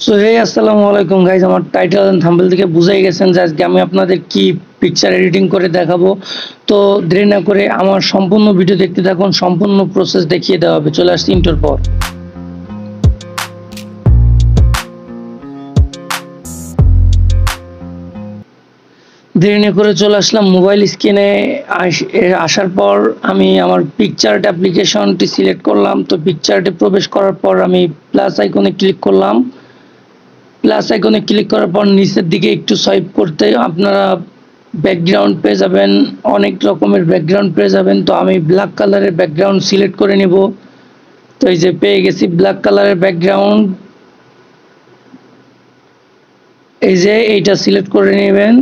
So hey আসসালামু আলাইকুম guys, আমার টাইটেল এন্ড থাম্বনেল থেকে বুঝাই গেছেন যে আজকে আমি আপনাদের কি পিকচার এডিটিং করে দেখাবো। তো দেরি না করে আমার সম্পূর্ণ ভিডিও দেখতে থাকুন, সম্পূর্ণ প্রসেস দেখিয়ে দেওয়া হবে। চলে আসছি ইন্টার পর। দেরি না করে চলে আসলাম মোবাইল স্ক্রিনে। আসার পর আমি আমার পিকচার্ট অ্যাপ্লিকেশনটি সিলেক্ট করলাম। তো পিকচার্টে প্রবেশ করার পর আমি প্লাস আইকনে ক্লিক করলাম। প্লাস আইকনে ক্লিক করার পর নিচের দিকে একটু সোয়াইপ করতে আপনারা ব্যাকগ্রাউন্ড পেয়ে যাবেন, অনেক রকমের ব্যাকগ্রাউন্ড পেয়ে যাবেন। তো আমি ব্ল্যাক কালারের ব্যাকগ্রাউন্ড সিলেক্ট করে নেব। তো এই যে পেয়ে গেছি ব্ল্যাক কালারের ব্যাকগ্রাউন্ড, এই যে এইটা সিলেক্ট করে নেবেন।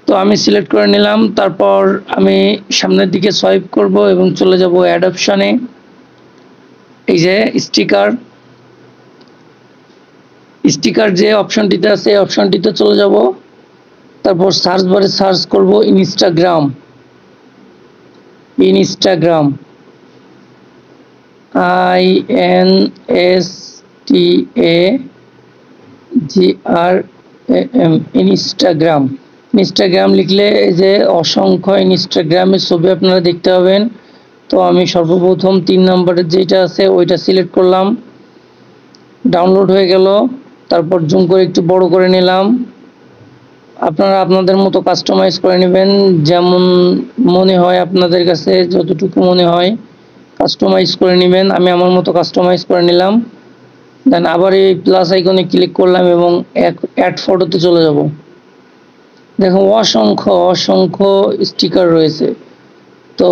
তো আমি সিলেক্ট করে নিলাম। তারপর আমি সামনের দিকে সোয়াইপ করব এবং চলে যাব অ্যাড অপশনে। এই যে স্টিকার স্টিকার যে অপশনটিতে আছে এই অপশনটিতে চলে যাব। তারপর সার্চ বারে সার্চ করব ইনস্টাগ্রাম। INSTAGRAM ইনস্টাগ্রাম লিখলে এই যে অসংখ্য ইনস্টাগ্রামের ছবি আপনারা দেখতে পাবেন। তো আমি সর্বপ্রথম 3 নম্বরের যেটা আছে ওইটা সিলেক্ট করলাম, ডাউনলোড হয়ে গেল। তারপর জুম করে একটু বড় করে নিলাম। আপনারা আপনাদের মতো কাস্টমাইজ করে নেবেন, যেমন মনে হয় আপনাদের কাছে, যতটুকু মনে হয় কাস্টমাইজ করে নেবেন। আমি আমার মতো কাস্টমাইজ করে নিলাম। দেন আবার এই প্লাস আইকনে ক্লিক করলাম এবং অ্যাড ফটোতে চলে যাব। দেখো অসংখ্য অসংখ্য স্টিকার রয়েছে। তো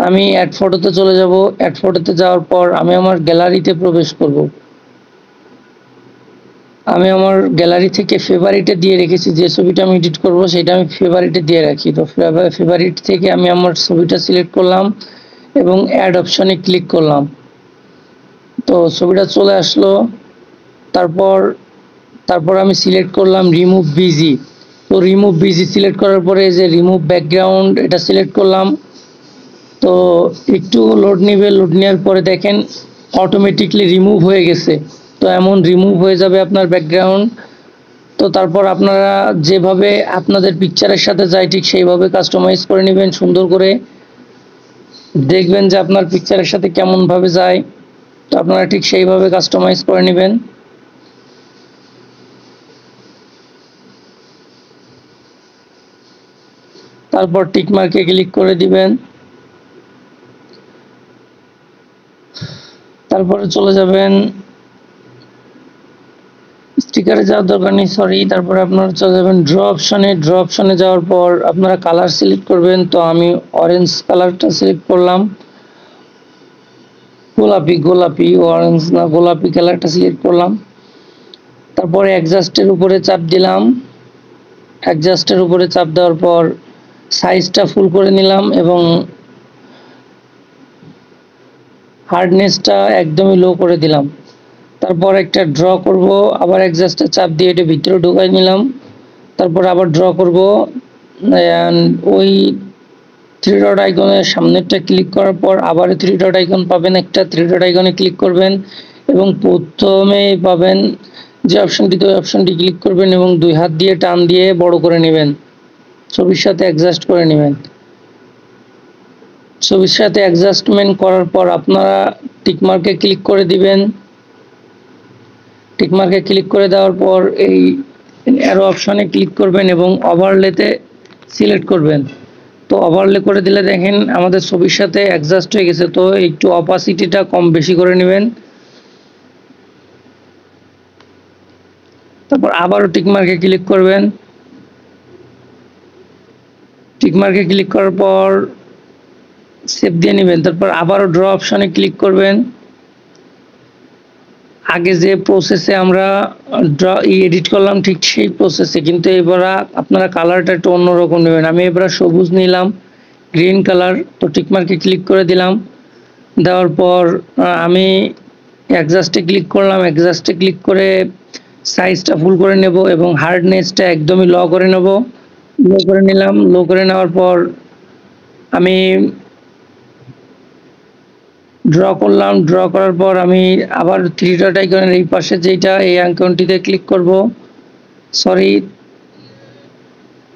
আমি অ্যাড ফটোতে চলে যাব। অ্যাড ফটোতে যাওয়ার পর আমি আমার গ্যালারিতে প্রবেশ করব। আমি আমার গ্যালারি থেকে ফেভারিটে দিয়ে রেখেছি, যে ছবিটা আমি এডিট করব সেটা আমি ফেভারিটে দিয়ে রাখি। তো ফেভারিট থেকে আমি আমার ছবিটা সিলেক্ট করলাম এবং অ্যাড অপশনে ক্লিক করলাম। তো ছবিটা চলে আসলো। তারপর তারপর আমি সিলেক্ট করলাম রিমুভ বিজি। তো রিমুভ বিজি সিলেক্ট করার পরে যে রিমুভ ব্যাকগ্রাউন্ড এটা সিলেক্ট করলাম। তো একটু লোড নেবে, লোড নেওয়ার পরে দেখেন অটোমেটিকলি রিমুভ হয়ে গেছে। তো এমন রিমুভ হয়ে যাবে আপনার ব্যাকগ্রাউন্ড। তো তারপর আপনারা যেভাবে আপনাদের পিকচারের সাথে যায় ঠিক সেইভাবে কাস্টমাইজ করে নেবেন সুন্দর করে। দেখবেন যে আপনার পিকচারের সাথে কেমনভাবে যায়। তো আপনারা ঠিক সেইভাবে কাস্টমাইজ করে নেবেন। তারপর টিক মার্কে ক্লিক করে দিবেন। তারপরে চলে যাবেন, স্টিকারে যাওয়ার দরকার নেই, সরি। তারপরে আপনারা চলে যাবেন ড্র অপশনে। ড্র অপশনে যাওয়ার পর আপনারা কালার সিলেক্ট করবেন। তো আমি অরেঞ্জ কালারটা সিলেক্ট করলাম, গোলাপি অরেঞ্জ না, গোলাপি কালারটা সিলেক্ট করলাম। তারপরে অ্যাডজাস্টের উপরে চাপ দিলাম। অ্যাডজাস্টের উপরে চাপ দেওয়ার পর সাইজটা ফুল করে নিলাম এবং হার্ডনেসটা একদমই লো করে দিলাম। তারপর একটা ড্র করব, আবার অ্যাডজাস্টে চাপ দিয়ে এটা ভিতরে ঢুকাই নিলাম। তারপর আবার ড্র করব, ওই 3 ডট আইকনের সামনেরটা ক্লিক করার পর আবার 3 ডট আইকন পাবেন, একটা 3 ডট আইকনে ক্লিক করবেন এবং প্রথমেই পাবেন যে অপশনটিতে ওই অপশনটি ক্লিক করবেন এবং 2 হাত দিয়ে টান দিয়ে বড় করে নেবেন, ছবির সাথে অ্যাডজাস্ট করে নেবেন। ছবির সাথে অ্যাডজাস্টমেন্ট করার পর আপনারা টিকমার্কে ক্লিক করে দিবেন। টিকমার্কে ক্লিক করে দেওয়ার পর এই অ্যারো অপশনে ক্লিক করবেন এবং ওভারলেতে সিলেক্ট করবেন। তো ওভারলে করে দিলে দেখেন আমাদের ছবির সাথে অ্যাডজাস্ট হয়ে গেছে। তো একটু অপাসিটিটা কম বেশি করে নেবেন। তারপর আবারও টিকমার্কে ক্লিক করবেন। টিকমার্কে ক্লিক করার পর সেভ দিয়ে নেবেন। তারপর আবারও ড্র অপশনে ক্লিক করবেন। আগে যে প্রসেসে আমরা এডিট করলাম ঠিক সেই প্রসেসে, কিন্তু এবার আপনারা কালারটা একটু অন্যরকম নেবেন। আমি এবার সবুজ নিলাম, গ্রিন কালার। তো টিকমার্কে ক্লিক করে দিলাম। দেওয়ার পর আমি অ্যাডজাস্টে ক্লিক করলাম। অ্যাডজাস্টে ক্লিক করে সাইজটা ফুল করে নেব এবং হার্ডনেসটা একদমই লো করে নেব। লো করে নিলাম। লো করে নেওয়ার পর আমি ড্র করলাম। ড্র করার পর আমি আবার থ্রি ডট আইকনের এই পাশে যেটা এই আইকনটিতে ক্লিক করব, সরি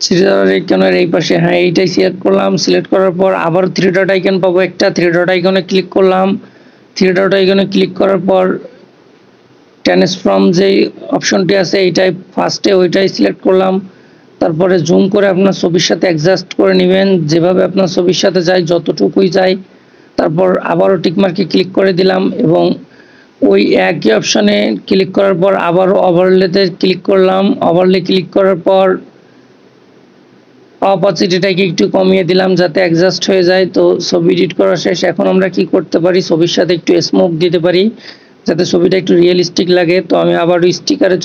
থ্রি ডট আইকনের এই পাশে, হ্যাঁ এইটাই সিলেক্ট করলাম। সিলেক্ট করার পর আবার থ্রি ডট আইকন পাবো একটা, থ্রি ডট আইকনে ক্লিক করলাম। থ্রি ডট আইকনে ক্লিক করার পর ট্রান্সফর্ম যেই অপশনটি আছে এইটাই ফার্স্টে, ওইটাই সিলেক্ট করলাম। তারপরে জুম করে আপনার ছবির সাথে অ্যাডজাস্ট করে নেবেন, যেভাবে আপনার ছবির সাথে যায় যতটুকুই যায়। তারপর আবারও টিকমার্কে ক্লিক করে দিলাম এবং ওই একই অপশনে ক্লিক করার পর আবারও ওভারলেতে ক্লিক করলাম। ওভারলে ক্লিক করার পর অপাসিটিটাকে একটু কমিয়ে দিলাম যাতে অ্যাডজাস্ট হয়ে যায়। তো ছবি এডিট করা শেষ। এখন আমরা কি করতে পারি, ছবির সাথে একটু স্মোক দিতে পারি যাতে ছবিটা একটু রিয়েলিস্টিক লাগে। তো আমি আবারও স্টিকারে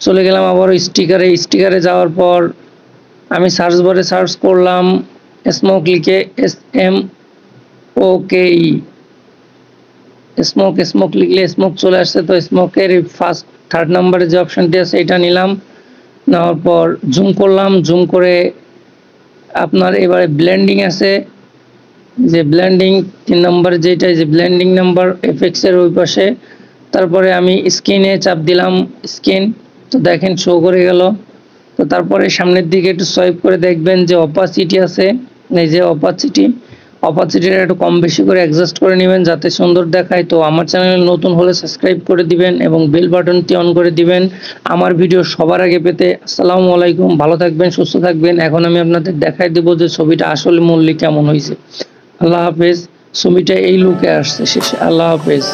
চলে গেলাম আবারও স্টিকারে যাওয়ার পর আমি সার্চ বারে সার্চ করলাম স্মোক লিখে, SMOKE, স্মোক লিখলে স্মোক চলে আসছে। তো স্মোকের ফার্স্ট থার্ড নাম্বারে যে অপশনটি আছে এটা নিলাম। নেওয়ার পর জুম করলাম, জুম করে আপনার এবারে ব্লেন্ডিং আছে, যে ব্লেন্ডিং 3 নম্বরে যেটা, যে ব্লেন্ডিং নাম্বার এফএক্স এর ওই পাশে। তারপরে আমি স্ক্রিনে চাপ দিলাম স্ক্রিন, তো দেখেন শো করে গেল। তো তারপরে সামনের দিকে একটু সোয়াইপ করে দেখবেন যে অপাসিটি আছে, এই যে অপাসিটিটা একটু কম বেশি করে অ্যাডজাস্ট করে নেবেন যাতে সুন্দর দেখায়। তো আমার চ্যানেলে নতুন হলে সাবস্ক্রাইব করে দিবেন এবং বেল বাটনটি অন করে দিবেন আমার ভিডিও সবার আগে পেতে। আসসালামু আলাইকুম, ভালো থাকবেন, সুস্থ থাকবেন। এখন আমি আপনাদের দেখাই দেব যে ছবিটা আসলে মূল্য কেমন হয়েছে। আল্লাহ হাফেজ। ছবিটা এই লুকে আসছে শেষে। আল্লাহ হাফেজ।